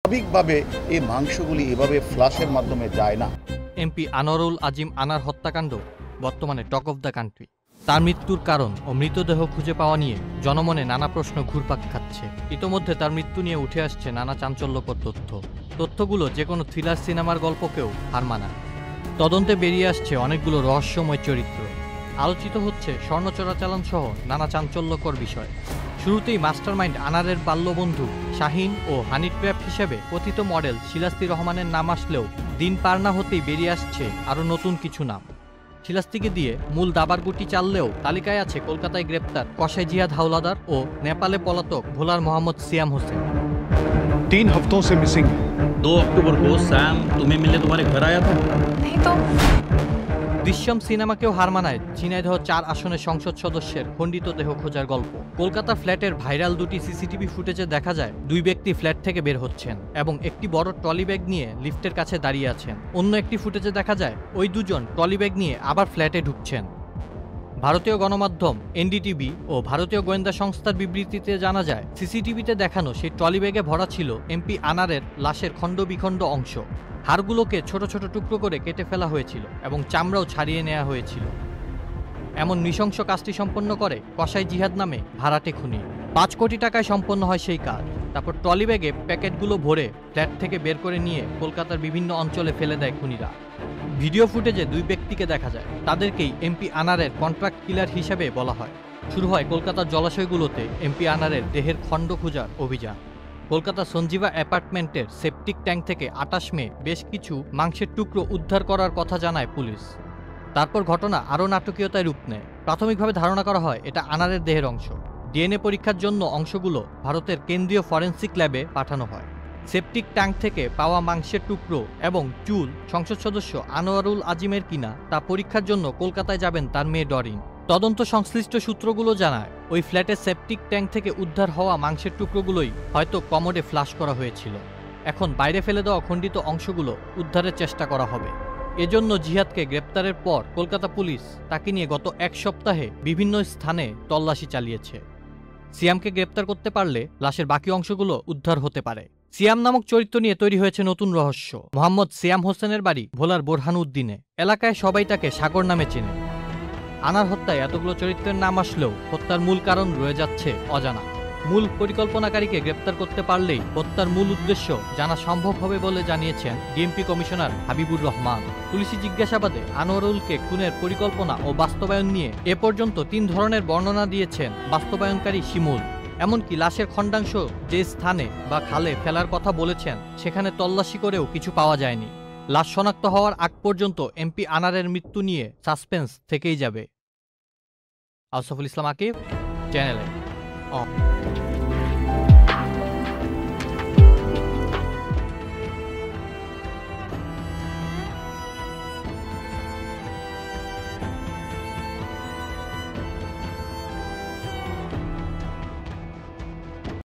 স্বাভাবিকভাবে এই মাংসগুলি এভাবে ফ্লাশের মাধ্যমে যায় না। এমপি আনোয়ারুল আজিম আনার হত্যাকাণ্ড বর্তমানে টক অফ দ্য কান্ট্রি। তার মৃত্যুর কারণ ও মৃতদেহ খুঁজে পাওয়া নিয়ে জনমনে নানা প্রশ্ন ঘুরপাক খাচ্ছে। ইতোমধ্যে তার মৃত্যু নিয়ে উঠে আসছে নানা চাঞ্চল্যকর তথ্যগুলো যে কোনো থ্রিলার সিনেমার গল্পকেও হার মানায়। তদন্তে বেরিয়ে আসছে অনেকগুলো রহস্যময় চরিত্র, আলোচিত হচ্ছে স্বর্ণ চোরাচালান সহ নানা চাঞ্চল্যকর বিষয়। শুরুতেই মাস্টারমাইন্ড আনারের বাল্যবন্ধু শাহিন ও হানি ট্র্যাপ হিসেবে কথিত মডেল শিলাস্তি রহমানের নাম আসলেও দিন পার না হতেই বেরিয়ে আসছে আরও নতুন কিছু নাম। শিলাস্তিকে দিয়ে মূল দাবার গুটি চাললেও তালিকায় আছে কলকাতায় গ্রেপ্তার কসাই জিহাদ হাওলাদার ও নেপালে পলাতক ভোলার মোহাম্মদ সিয়াম হোসেন। 3 हफ्तों से मिसिंग है। 2 अक्टूबर को सैम तुम्हें मिलने तुम्हारे घर आया था? नहीं तो। দৃশ্যম সিনেমাকেও হার মানায় ঝিনাইদহ 4 আসনের সংসদ সদস্যের খণ্ডিত দেহ খোঁজার গল্প। কলকাতা ফ্ল্যাটের ভাইরাল দুটি সিসিটিভি ফুটেজে দেখা যায় দুই ব্যক্তি ফ্ল্যাট থেকে বের হচ্ছেন এবং একটি বড় ট্রলি ব্যাগ নিয়ে লিফটের কাছে দাঁড়িয়ে আছেন। অন্য একটি ফুটেজে দেখা যায় ওই দুজন ট্রলি ব্যাগ নিয়ে আবার ফ্ল্যাটে ঢুকছেন। ভারতীয় গণমাধ্যম এনডিটিভি ও ভারতীয় গোয়েন্দা সংস্থার বিবৃতিতে জানা যায় সিসিটিভিতে দেখানো সেই ট্রলি ব্যাগে ভরা ছিল এমপি আনারের লাশের খণ্ড বিখণ্ড অংশ। হাড়গুলোকে ছোট ছোট টুকরো করে কেটে ফেলা হয়েছিল এবং চামড়াও ছাড়িয়ে নেওয়া হয়েছিল। এমন নৃশংস কাজটি সম্পন্ন করে কসাই জিহাদ নামে ভাড়াটে খুনি। 5 কোটি টাকায় সম্পন্ন হয় সেই কাজ। তারপর ট্রলি ব্যাগে প্যাকেটগুলো ভরে ফ্ল্যাট থেকে বের করে নিয়ে কলকাতার বিভিন্ন অঞ্চলে ফেলে দেয় খুনিরা। ভিডিও ফুটেজে দুই ব্যক্তিকে দেখা যায়, তাদেরকেই এমপি আনারের কন্ট্রাক্ট কিলার হিসেবে বলা হয়। শুরু হয় কলকাতার জলাশয়গুলোতে এমপি আনারের দেহের খণ্ড খোঁজার অভিযান। কলকাতা সঞ্জীবা অ্যাপার্টমেন্টের সেপটিক ট্যাঙ্ক থেকে 28 মে বেশ কিছু মাংসের টুকরো উদ্ধার করার কথা জানায় পুলিশ। তারপর ঘটনা আরও নাটকীয়তায় রূপ নেয়। প্রাথমিকভাবে ধারণা করা হয় এটা আনারের দেহের অংশ। ডিএনএ পরীক্ষার জন্য অংশগুলো ভারতের কেন্দ্রীয় ফরেন্সিক ল্যাবে পাঠানো হয়। সেপটিক ট্যাঙ্ক থেকে পাওয়া মাংসের টুকরো এবং চুল সংসদ সদস্য আনোয়ারুল আজিমের কিনা তা পরীক্ষার জন্য কলকাতায় যাবেন তার মেয়ে ডরিন। তদন্ত সংশ্লিষ্ট সূত্রগুলো জানায় ওই ফ্ল্যাটের সেপটিক ট্যাঙ্ক থেকে উদ্ধার হওয়া মাংসের টুকরোগুলোই হয়তো কমোডে ফ্লাশ করা হয়েছিল। এখন বাইরে ফেলে দেওয়া খণ্ডিত অংশগুলো উদ্ধারের চেষ্টা করা হবে। এজন্য জিহাদকে গ্রেপ্তারের পর কলকাতা পুলিশ তাকে নিয়ে গত 1 সপ্তাহে বিভিন্ন স্থানে তল্লাশি চালিয়েছে। সিয়ামকে গ্রেপ্তার করতে পারলে লাশের বাকি অংশগুলো উদ্ধার হতে পারে। সিয়াম নামক চরিত্র নিয়ে তৈরি হয়েছে নতুন রহস্য। মোহাম্মদ সিয়াম হোসেনের বাড়ি ভোলার বোরহানউদ্দিনে। এলাকায় সবাই তাকে সাগর নামে চেনে। আনার হত্যায় এতগুলো চরিত্রের নাম আসলেও হত্যার মূল কারণ রয়ে যাচ্ছে অজানা। মূল পরিকল্পনাকারীকে গ্রেপ্তার করতে পারলেই হত্যার মূল উদ্দেশ্য জানা সম্ভব হবে বলে জানিয়েছেন ডিএমপি কমিশনার হাবিবুর রহমান। পুলিশি জিজ্ঞাসাবাদে আনোয়ারুলকে খুনের পরিকল্পনা ও বাস্তবায়ন নিয়ে এ পর্যন্ত 3 ধরনের বর্ণনা দিয়েছেন বাস্তবায়নকারী শিমুল। এমনকি লাশের খণ্ডাংশ যে স্থানে বা খালে ফেলার কথা বলেছেন সেখানে তল্লাশি করেও কিছু পাওয়া যায়নি। লাশ শনাক্ত হওয়ার আগ পর্যন্ত এমপি আনারের মৃত্যু নিয়ে সাসপেন্স থেকেই যাবে। আউসাফুল ইসলাম আকিব, চ্যানেল আই।